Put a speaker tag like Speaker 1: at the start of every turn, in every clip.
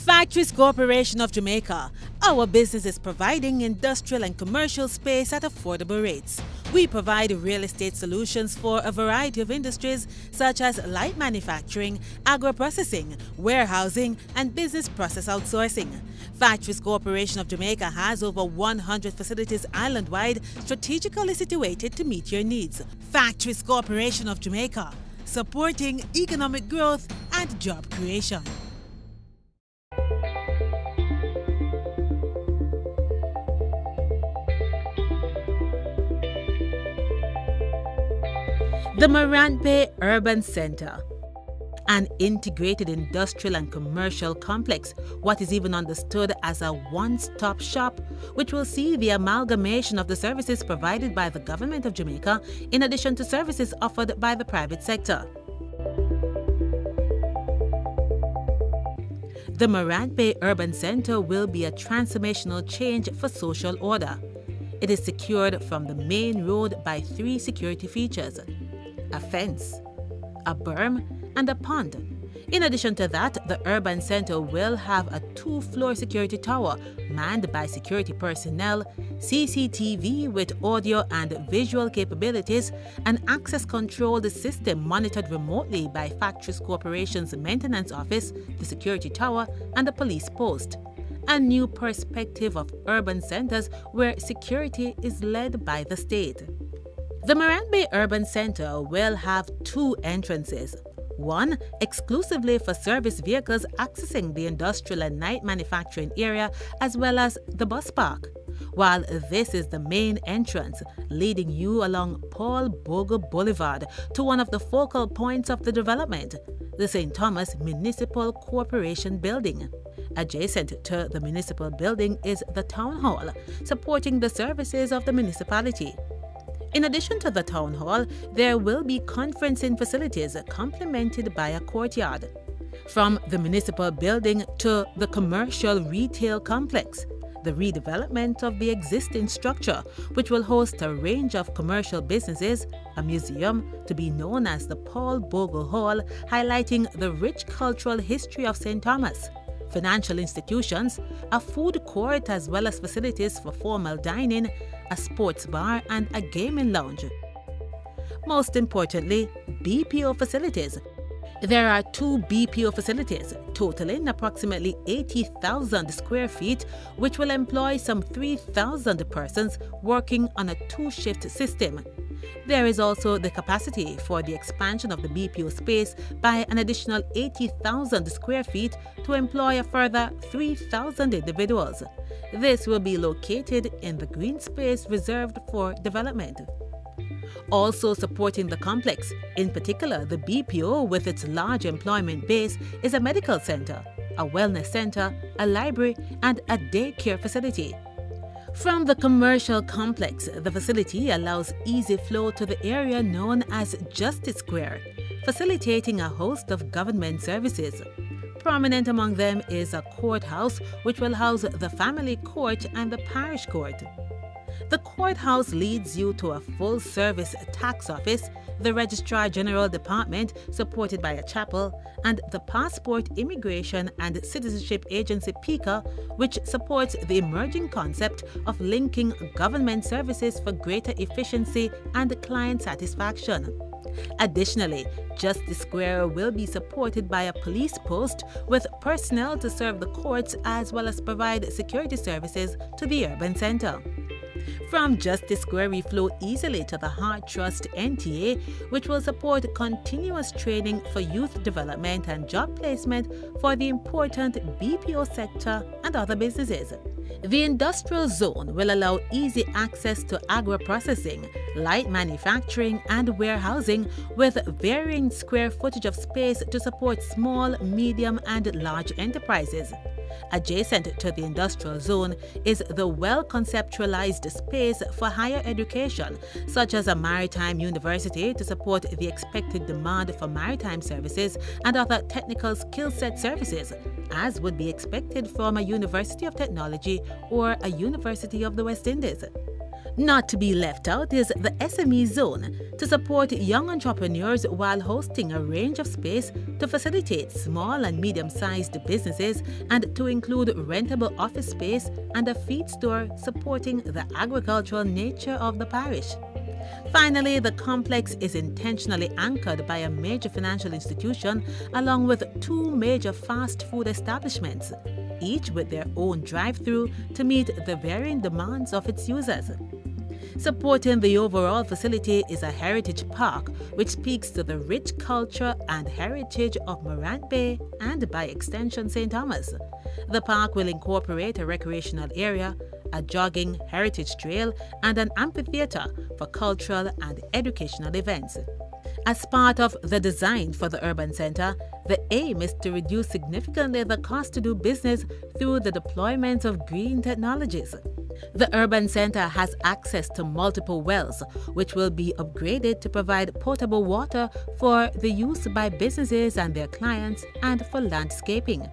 Speaker 1: Factories Corporation of Jamaica. Our business is providing industrial and commercial space at affordable rates. We provide real estate solutions for a variety of industries such as light manufacturing, agro-processing, warehousing, and business process outsourcing. Factories Corporation of Jamaica has over 100 facilities island-wide, strategically situated to meet your needs. Factories Corporation of Jamaica, supporting economic growth and job creation. The Morant Urban Center, an integrated industrial and commercial complex, what is even understood as a one-stop shop, which will see the amalgamation of the services provided by the Government of Jamaica in addition to services offered by the private sector. The Morant Urban Center will be a transformational change for social order. It is secured from the main road by 3 security features: a fence, a berm, and a pond. In addition to that, the urban center will have a 2-floor security tower manned by security personnel, CCTV with audio and visual capabilities, an access-controlled system monitored remotely by Factories Corporation's maintenance office, the security tower, and the police post. A new perspective of urban centers where security is led by the state. The Morant Urban Center will have 2 entrances, one exclusively for service vehicles accessing the industrial and night manufacturing area as well as the bus park, while this is the main entrance leading you along Paul Bogle Boulevard to one of the focal points of the development, the St. Thomas Municipal Corporation Building. Adjacent to the municipal building is the Town Hall, supporting the services of the municipality. In addition to the town hall, there will be conferencing facilities complemented by a courtyard. From the municipal building to the commercial retail complex, the redevelopment of the existing structure, which will host a range of commercial businesses, a museum to be known as the Paul Bogle Hall, highlighting the rich cultural history of St. Thomas, financial institutions, a food court as well as facilities for formal dining, a sports bar, and a gaming lounge. Most importantly, BPO facilities. There are 2 BPO facilities, totaling approximately 80,000 square feet, which will employ some 3,000 persons working on a 2-shift system. There is also the capacity for the expansion of the BPO space by an additional 80,000 square feet to employ a further 3,000 individuals. This will be located in the green space reserved for development. Also supporting the complex, in particular the BPO with its large employment base, is a medical center, a wellness center, a library, and a daycare facility. From the commercial complex, the facility allows easy flow to the area known as Justice Square, facilitating a host of government services. Prominent among them is a courthouse, which will house the family court and the parish court. The courthouse leads you to a full-service tax office, the Registrar General Department, supported by a chapel, and the Passport, Immigration and Citizenship Agency PICA, which supports the emerging concept of linking government services for greater efficiency and client satisfaction. Additionally, Justice Square will be supported by a police post with personnel to serve the courts as well as provide security services to the urban center. From Justice Square, we flow easily to the Heart Trust NTA, which will support continuous training for youth development and job placement for the important BPO sector and other businesses. The industrial zone will allow easy access to agro-processing, light manufacturing, and warehousing with varying square footage of space to support small, medium, and large enterprises. Adjacent to the industrial zone is the well-conceptualized space for higher education, such as a maritime university to support the expected demand for maritime services and other technical skill set services, as would be expected from a University of Technology or a University of the West Indies. Not to be left out is the SME zone to support young entrepreneurs while hosting a range of space to facilitate small and medium-sized businesses and to include rentable office space and a feed store supporting the agricultural nature of the parish. Finally, the complex is intentionally anchored by a major financial institution along with 2 major fast food establishments, each with their own drive-through to meet the varying demands of its users. Supporting the overall facility is a heritage park which speaks to the rich culture and heritage of Morant Bay and, by extension, St. Thomas. The park will incorporate a recreational area, a jogging heritage trail, and an amphitheater for cultural and educational events. As part of the design for the urban center, the aim is to reduce significantly the cost to do business through the deployment of green technologies. The urban center has access to multiple wells, which will be upgraded to provide potable water for the use by businesses and their clients and for landscaping.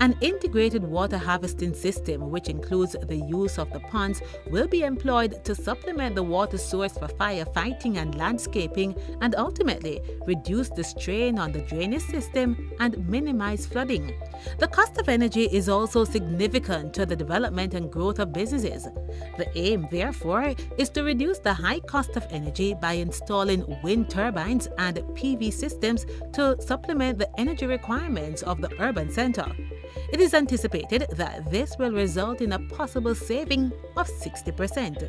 Speaker 1: An integrated water harvesting system, which includes the use of the ponds, will be employed to supplement the water source for firefighting and landscaping and ultimately reduce the strain on the drainage system and minimize flooding. The cost of energy is also significant to the development and growth of businesses. The aim, therefore, is to reduce the high cost of energy by installing wind turbines and PV systems to supplement the energy requirements of the urban center. It is anticipated that this will result in a possible saving of 60%.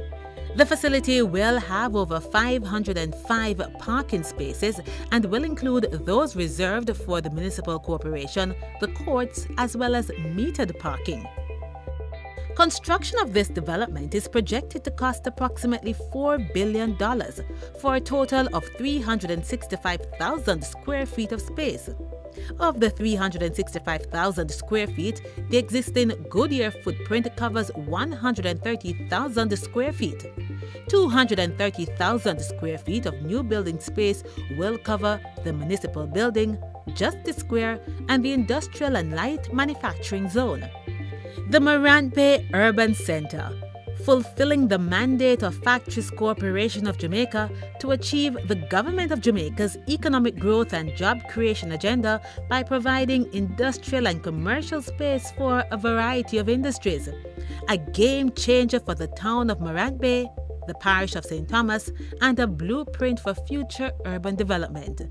Speaker 1: The facility will have over 505 parking spaces and will include those reserved for the municipal corporation, the courts, as well as metered parking. Construction of this development is projected to cost approximately $4 billion for a total of 365,000 square feet of space. Of the 365,000 square feet, the existing Goodyear footprint covers 130,000 square feet. 230,000 square feet of new building space will cover the municipal building, Justice Square, and the industrial and light manufacturing zone. The Morant Bay Urban Center, fulfilling the mandate of Factories Corporation of Jamaica to achieve the Government of Jamaica's economic growth and job creation agenda by providing industrial and commercial space for a variety of industries. A game changer for the town of Morant Bay, the parish of St. Thomas, and a blueprint for future urban development.